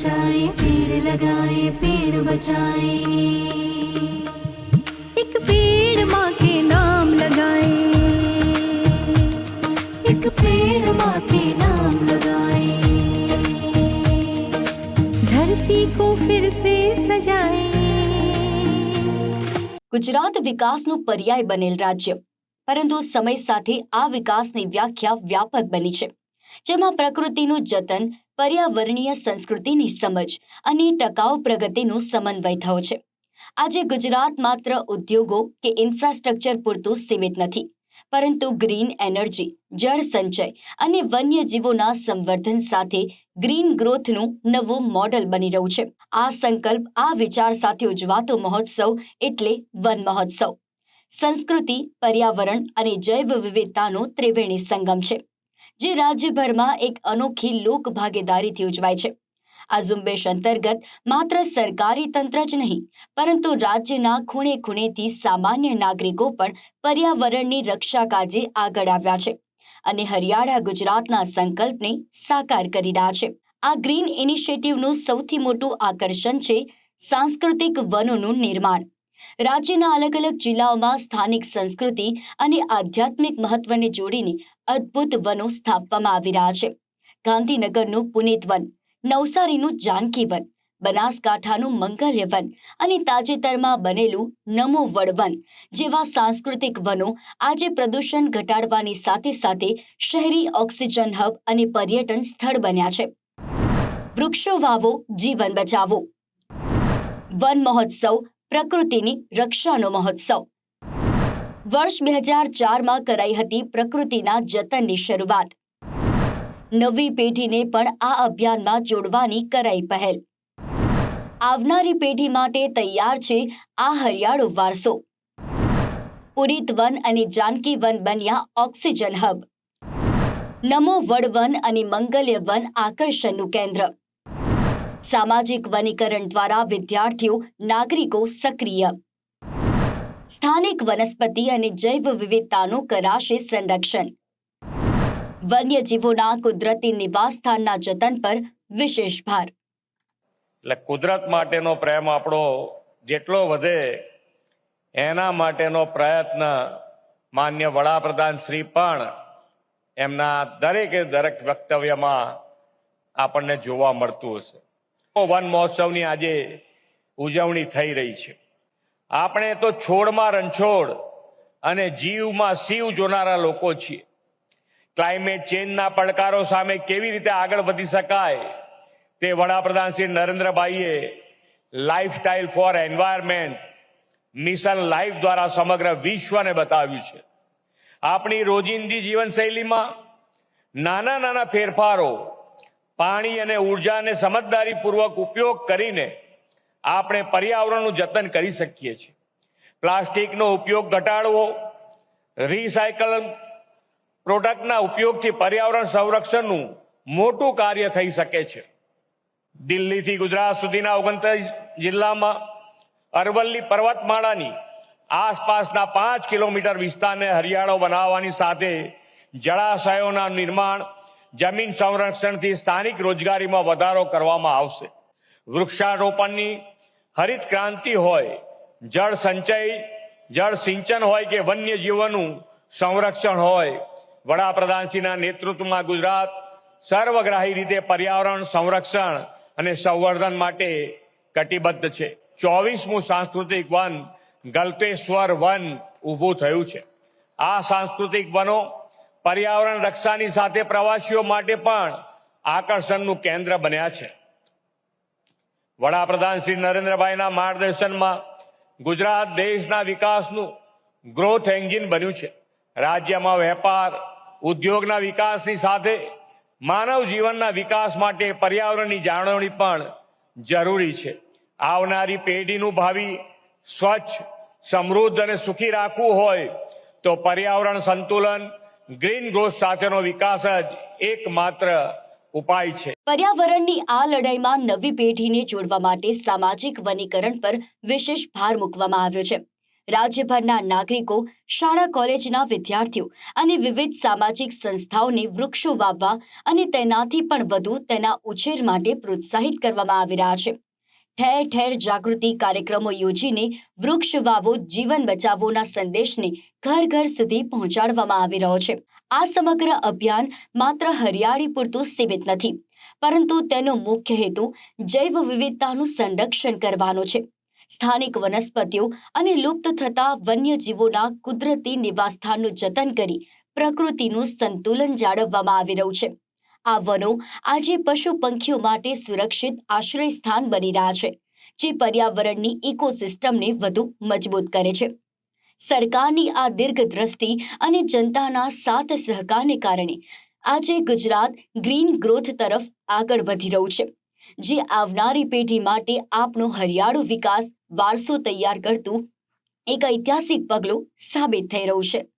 बचाए, पेड़ लगाए, पेड़ बचाए। एक पेड़ माँ के नाम लगाए, एक पेड़ माँ के नाम लगाए। धरती को फिर से सजाए। ગુજરાત વિકાસનું પર્યાય બનેલ રાજ્ય, પરંતુ સમય સાથે આ વિકાસની વ્યાખ્યા વ્યાપક બની છે, જેમાં પ્રકૃતિનું જતન, પર્યાવરણીય સંસ્કૃતિની સમજ અને ટકાઉ પ્રગતિનું સમન્વય થયો છે. આજે ગુજરાત માત્ર ઉદ્યોગો કે ઇન્ફ્રાસ્ટ્રક્ચર પૂરતું સીમિત નથી, પરંતુ ગ્રીન એનર્જી, જળ સંચય અને વન્યજીવોના સંવર્ધન સાથે ગ્રીન ગ્રોથનું નવું મોડલ બની રહ્યું છે. આ સંકલ્પ, આ વિચાર સાથે ઉજવાતો મહોત્સવ એટલે વન મહોત્સવ. સંસ્કૃતિ, પર્યાવરણ અને જૈવ વિવિધતાનો ત્રિવેણી સંગમ છે, જે રાજ્યભરમાં એક અનોખી લોક ભાગીદારીથી ઉજવાય છે. આ ઝુંબેશ અંતર્ગત માત્ર સરકારી તંત્ર જ નહીં, પરંતુ રાજ્યના ખૂણે ખૂણેથી સામાન્ય નાગરિકો પણ પર્યાવરણની રક્ષા કાજે આગળ આવ્યા છે અને હરિયાળા ગુજરાતના સંકલ્પને સાકાર કરી રહ્યા છે. આ ગ્રીન ઇનિશિયેટિવનું સૌથી મોટું આકર્ષણ છે સાંસ્કૃતિક વનોનું નિર્માણ. રાજ્યના અલગ અલગ જિલ્લાઓમાં સ્થાનિક સંસ્કૃતિ અને આધ્યાત્મિક મહત્વને જોડીને અદ્ભુત વનો સ્થાપવામાં આવી રહ્યા છે. ગાંધીનગરનું પુનિત one, નવસારીનું Janaki one, બનાસકાંઠાનું Mangalya one અને તાજેતરમાં બનેલું નમો વડ વન જેવા સાંસ્કૃતિક વનો આજે પ્રદૂષણ ઘટાડવાની સાથે સાથે શહેરી ઓક્સિજન હબ અને પર્યટન સ્થળ બન્યા છે. વૃક્ષો વાવો, જીવન બચાવો. વન મહોત્સવ, પ્રકૃતિની રક્ષાનો મહોત્સવ. વર્ષ 2004માં કરાઈ હતી પ્રકૃતિના જતનની શરૂઆત. નવી પેઢીને પણ આ અભિયાનમાં જોડવાની કરાઈ પહેલ. આવનારી પેઢી માટે તૈયાર છે આ હરિયાળો વારસો. પુરીત વન અને જાનકી વન બન્યા ઓક્સિજન હબ. નમો વડ વન અને મંગલ્ય વન આકર્ષણનું કેન્દ્ર. સામાજિક વનીકરણ દ્વારા વિદ્યાર્થીઓ, નાગરિકો સક્રિય. સ્થાનિક વનસ્પતિ અને જૈવ વિવિધતાનું કરાશે સંરક્ષણ. વન્યજીવોના કુદરતી નિવાસસ્થાનના જતન પર વિશેષ ભાર. એટલે કુદરત માટેનો પ્રેમ આપણો જેટલો વધે એના માટેનો પ્રયત્ન માન્ય વડાપ્રધાન શ્રી પણ એમના દરેકે દરેક વક્તવ્યમાં આપણને જોવા મળતું હશે. વન મહોત્સવની આજે ઉજવણી થઈ રહી છે. આપણે તો છોડમાં રણછોડ અને જીવમાં શિવ જોનારા લોકો છીએ. ક્લાઇમેટ ચેન્જના પડકારો સામે કેવી રીતે આગળ વધી શકાય તે વડાપ્રધાન શ્રી નરેન્દ્રભાઈએ lifestyle for environment mission life દ્વારા સમગ્ર વિશ્વને બતાવ્યું છે. આપણી રોજિંદી જીવનશૈલીમાં નાના નાના ફેરફારો, પાણી અને ઉર્જાને સમજદારીપૂર્વક ઉપયોગ કરીને આપણે પર્યાવરણનું જતન કરી શકીએ છીએ. પ્લાસ્ટિકનો ઉપયોગ ઘટાડવો, રિસાયકલ પ્રોડક્ટના ઉપયોગથી પર્યાવરણ સંરક્ષણનું મોટું કાર્ય થઈ શકે છે. દિલ્હીથી ગુજરાત સુધીના 29 જિલ્લામાં અરવલ્લી પર્વતમાળાની આસપાસના 5 કિલોમીટર વિસ્તારને હરિયાળો બનાવવાની સાથે જળાશયોના નિર્માણ, જમીન સંરક્ષણથી સ્થાનિક રોજગારીમાં વધારો કરવામાં આવશે. વૃક્ષારોપણની હરિત ક્રાંતિ હોય, જળ સંચય, જળ સિંચન હોય કે વન્યજીવોનું સંરક્ષણ હોય, વડાપ્રધાનશ્રીના નેતૃત્વમાં ગુજરાત સર્વગ્રાહી રીતે પર્યાવરણ સંરક્ષણ અને સંવર્ધન માટે કટિબદ્ધ છે. 24મું સાંસ્કૃતિક વન ગલતેશ્વર વન ઊભું થયું છે. આ સાંસ્કૃતિક વનો પર્યાવરણ રક્ષાની સાથે પ્રવાસીઓ માટે પણ આકર્ષણનું કેન્દ્ર બન્યા છે. વડાપ્રધાન શ્રી નરેન્દ્રભાઈના માર્ગદર્શનમાં ગુજરાત દેશના વિકાસનું ગ્રોથ એન્જિન બન્યું છે. રાજ્યમાં વેપાર, ઉદ્યોગના વિકાસની સાથે માનવ જીવનના વિકાસ માટે પર્યાવરણની જાળવણી પણ જરૂરી છે. આવનારી પેઢીનું ભાવિ સ્વચ્છ, સમૃદ્ધ અને સુખી રાખવું હોય તો પર્યાવરણ સંતુલન, ગ્રીન ગ્રોથ સાથેનો વિકાસ જ એકમાત્ર ઉપાય છે. પર્યાવરણની આ લડાઈમાં નવી પેઢીને જોડવા માટે સામાજિક વનીકરણ પર વિશેષ ભાર મૂકવામાં આવ્યો છે. રાજ્યભરના નાગરિકો, શાળા કોલેજના વિદ્યાર્થીઓ અને વિવિધ સામાજિક સંસ્થાઓને વૃક્ષો વાવવા અને તેનાથી પણ વધુ તેના ઉછેર માટે પ્રોત્સાહિત કરવામાં આવી રહ્યા છે. ઠેર ઠેર જાગૃતિ કાર્યક્રમો યોજીને વૃક્ષ વાવો જીવન બચાવોના સંદેશને ઘર ઘર સુધી પહોંચાડવામાં આવી રહ્યો છે. આ સમગ્ર અભિયાન માત્ર હરિયાળી પૂરતું સીમિત નથી, પરંતુ તેનો મુખ્ય હેતુ જૈવ વિવિધતાનું સંરક્ષણ કરવાનો છે. સ્થાનિક વનસ્પતિઓ અને લુપ્ત થતા વન્યજીવોના કુદરતી નિવાસસ્થાનનું જતન કરી પ્રકૃતિનું સંતુલન જાળવવામાં આવી રહ્યું છે. આ વનો આજે પશુ પંખીઓ માટે સુરક્ષિત આશ્રય સ્થાન બની રહ્યા છે, જે પર્યાવરણની ઇકોસિસ્ટમને વધુ મજબૂત કરે છે. સરકારની આ દીર્ઘદ્રષ્ટિ અને જનતાના સાથ સહકારને કારણે આજે ગુજરાત ગ્રીન ગ્રોથ તરફ આગળ વધી રહ્યું છે, જે આવનારી પેઢી માટે આપણો હરિયાળો વિકાસ વારસો તૈયાર કરતું એક ઐતિહાસિક પગલું સાબિત થઈ રહ્યું છે.